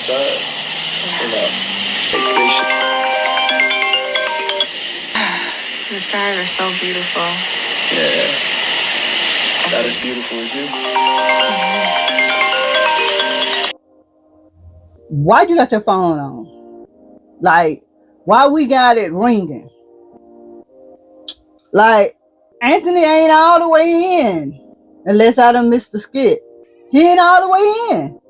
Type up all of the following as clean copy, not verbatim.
side. You know, be patient. The stars are so beautiful. Yeah. Not as beautiful as you. Why you got your phone on? Like, why we got it ringing? Like, Anthony ain't all the way in. Unless I done missed the skit. He ain't all the way in.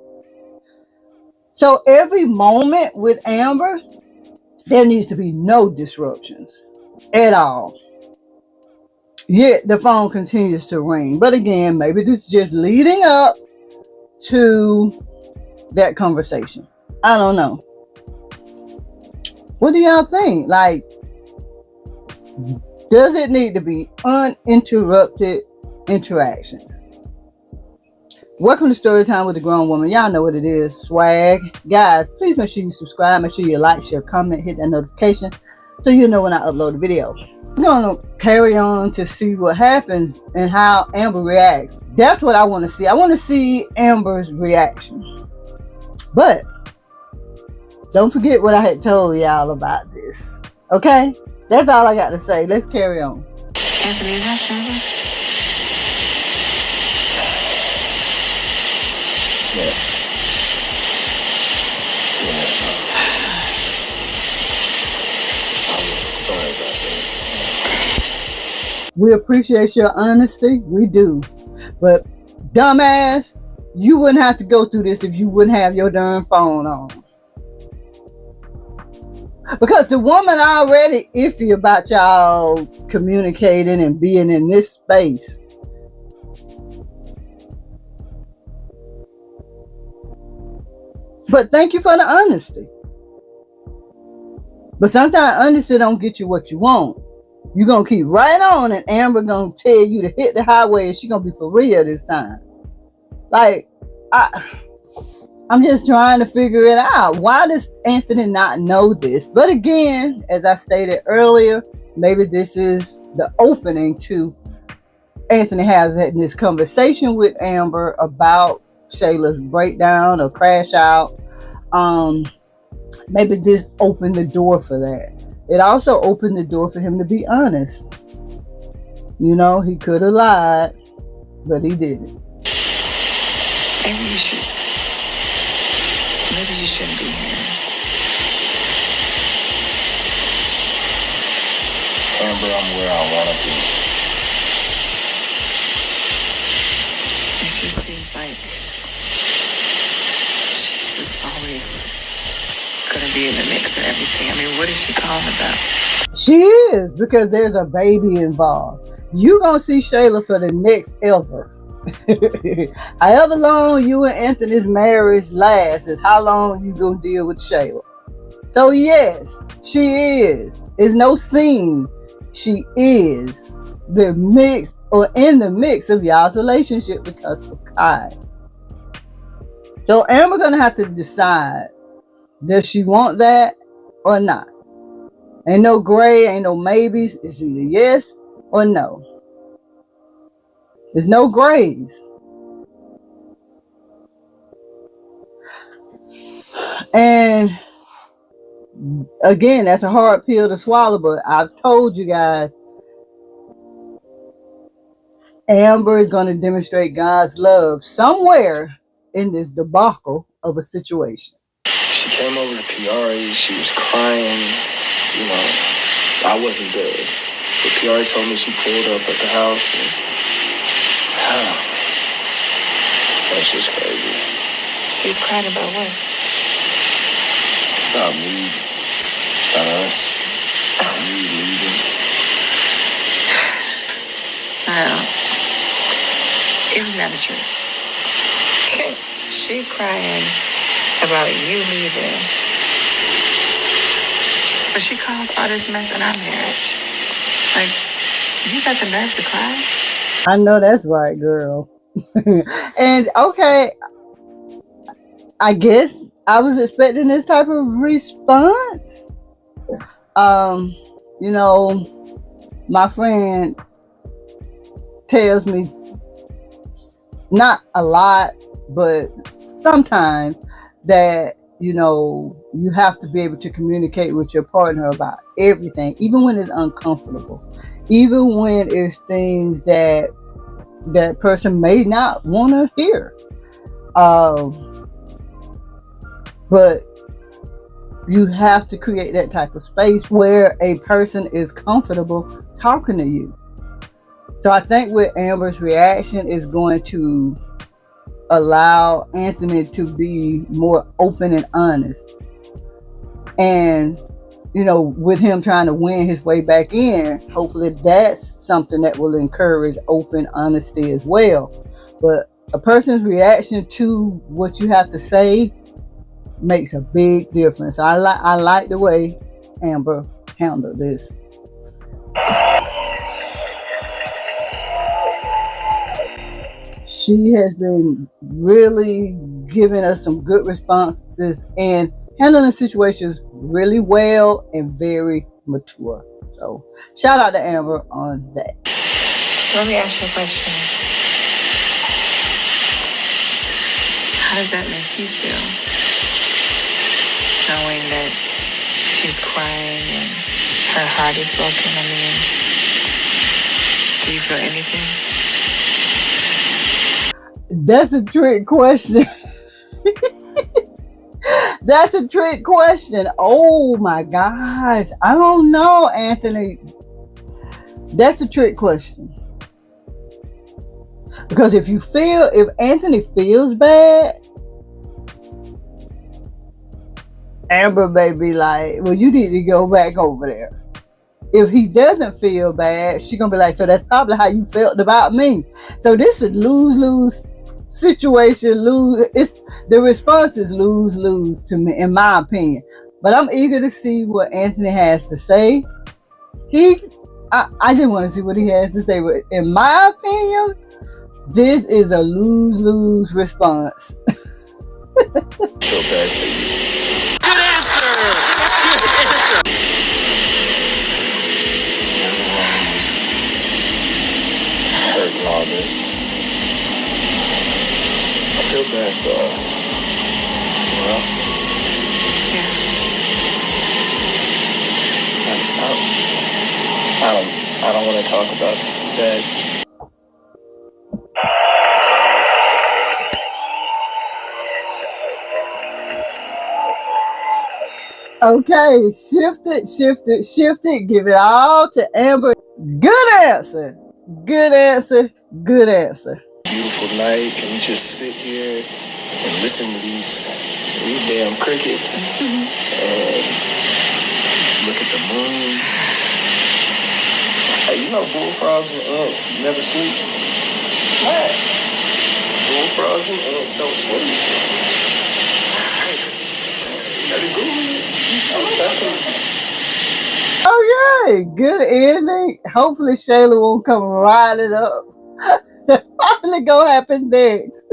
So every moment with Amber, there needs to be no disruptions at all. Yet the phone continues to ring. But again, maybe this is just leading up to that conversation. I don't know. What do y'all think? Like, does it need to be uninterrupted interactions? Welcome to Storytime with a Grown Woman. Y'all know what it is. Swag. Guys, please make sure you subscribe. Make sure you like, share, comment, hit that notification so you know when I upload a video. We're going to carry on to see what happens and how Amber reacts. That's what I want to see. I want to see Amber's reaction. But don't forget what I had told y'all about this. Okay? That's all I got to say. Let's carry on. Anthony, is that Shayla? Yeah. I'm sorry about that. We appreciate your honesty. We do. But dumbass, you wouldn't have to go through this if you wouldn't have your darn phone on. Because the woman already iffy about y'all communicating and being in this space. But thank you for the honesty. But sometimes honesty don't get you what you want. You're going to keep right on and Amber going to tell you to hit the highway and she's going to be for real this time. Like, I'm just trying to figure it out. Why does Anthony not know this? But again, as I stated earlier, maybe this is the opening to Anthony having this conversation with Amber about Shayla's breakdown or crash out. Maybe this opened the door for that. It also opened the door for him to be honest. You know, he could have lied, but he didn't. Maybe you shouldn't be here. Amber, I'm where I want to be. It just seems like she's just always gonna be in the mix of everything. I mean, what is she calling about? She is, because there's a baby involved. You gonna see Shayla for the next ever. However long you and Anthony's marriage lasts is how long you gonna deal with Shayla. So yes, she is. It's no scene. She is the mix or in the mix of y'all's relationship because of Kai. So Amber gonna have to decide, does she want that or not? Ain't no gray, ain't no maybes. It's either yes or no. There's no grays. And again, that's a hard pill to swallow, but I've told you guys, Amber is going to demonstrate God's love somewhere in this debacle of a situation. She came over to PRE. She was crying. You know, I wasn't good. But PRE told me she pulled up at the house. And, that's just crazy. She's crying about what? About me. About us. About me leaving. Wow. Isn't that the truth? She's crying about you leaving. But she caused all this mess in our marriage. Like, you got the nerve to cry? I know that's right, girl. And okay, I guess I was expecting this type of response. You know, my friend tells me not a lot, but sometimes that you know, you have to be able to communicate with your partner about everything, even when it's uncomfortable, even when it's things that that person may not want to hear. But you have to create that type of space where a person is comfortable talking to you. So I think with Amber's reaction is going to allow Anthony to be more open and honest. And, you know, with him trying to win his way back in, hopefully that's something that will encourage open honesty as well. But a person's reaction to what you have to say makes a big difference. I like the way Amber handled this. She has been really giving us some good responses and handling situations really well and very mature. So shout out to Amber on that. Let me ask you a question. How does that make you feel? Knowing that she's crying and her heart is broken. I mean, do you feel anything? That's a trick question. That's a trick question. Oh my gosh. I don't know, Anthony. That's a trick question. Because if Anthony feels bad, Amber may be like, well, you need to go back over there. If he doesn't feel bad, she's going to be like, so that's probably how you felt about me. So this is lose-lose situation. The response is lose-lose to me, in my opinion. But I'm eager to see what Anthony has to say. I just want to see what he has to say. But in my opinion, this is a lose-lose response. Feel bad for you. Good answer. Hurt and all this. I feel bad for us. You know? Yeah. I don't want to talk about that. Okay, shift it. Give it all to Amber. Good answer. Beautiful Night. Can we just sit here and listen to these damn crickets and just look at the moon? Hey, you know bullfrogs and ants never sleep? What? Bullfrogs and ants don't sleep. Okay, good ending. Hopefully Shayla won't come riding up. That's probably gonna happen next.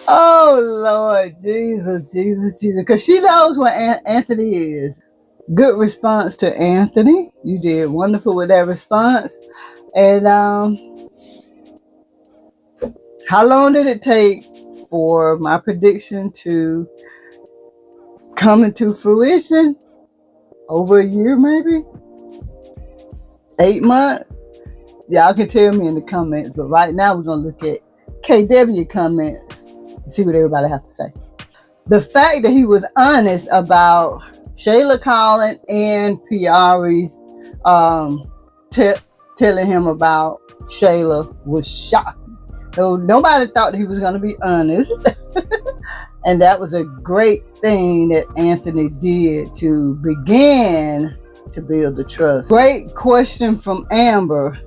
Oh Lord, Jesus. Because she knows what Anthony is. Good response to Anthony. You did wonderful with that response. And how long did it take for my prediction to come into fruition? Over a year, maybe? 8 months? Y'all can tell me in the comments. But right now, we're going to look at KW comments and see what everybody has to say. The fact that he was honest about Shayla calling and Piari's telling him about Shayla was shocking. So nobody thought he was going to be honest. And that was a great thing that Anthony did to begin to build the trust. Great question from Amber.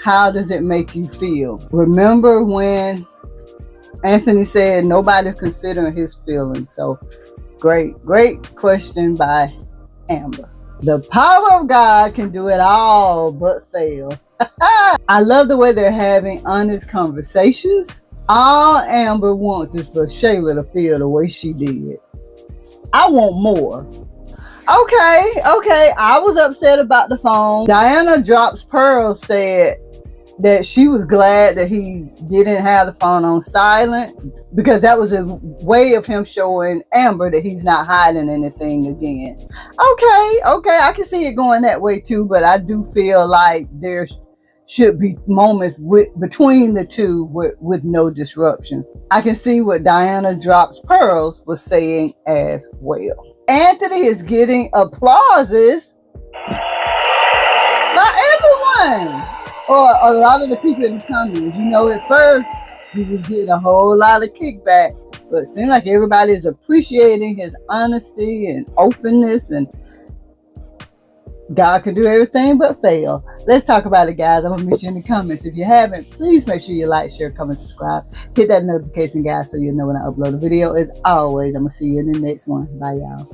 How does it make you feel? Remember when Anthony said nobody's considering his feelings? So great question by Amber. The power of God can do it all but fail. I love the way they're having honest conversations. All Amber wants is for Shayla to feel the way she did. I want more. Okay. I was upset about the phone. Diana Drops Pearl said, that she was glad that he didn't have the phone on silent, because that was a way of him showing Amber that he's not hiding anything again. Okay, I can see it going that way too, but I do feel like there should be moments between the two with no disruption. I can see what Diana Drops Pearls was saying as well. Anthony is getting applauses by everyone, or a lot of the people in the comments. You know, at first he was getting a whole lot of kickback, but it seems like everybody is appreciating his honesty and openness, and God can do everything but fail. Let's talk about it, guys. I'm gonna meet you in the comments. If you haven't, please make sure you like, share, comment, subscribe. Hit that notification, guys, so you'll know when I upload a video. As always, I'm gonna see you in the next one. Bye, y'all.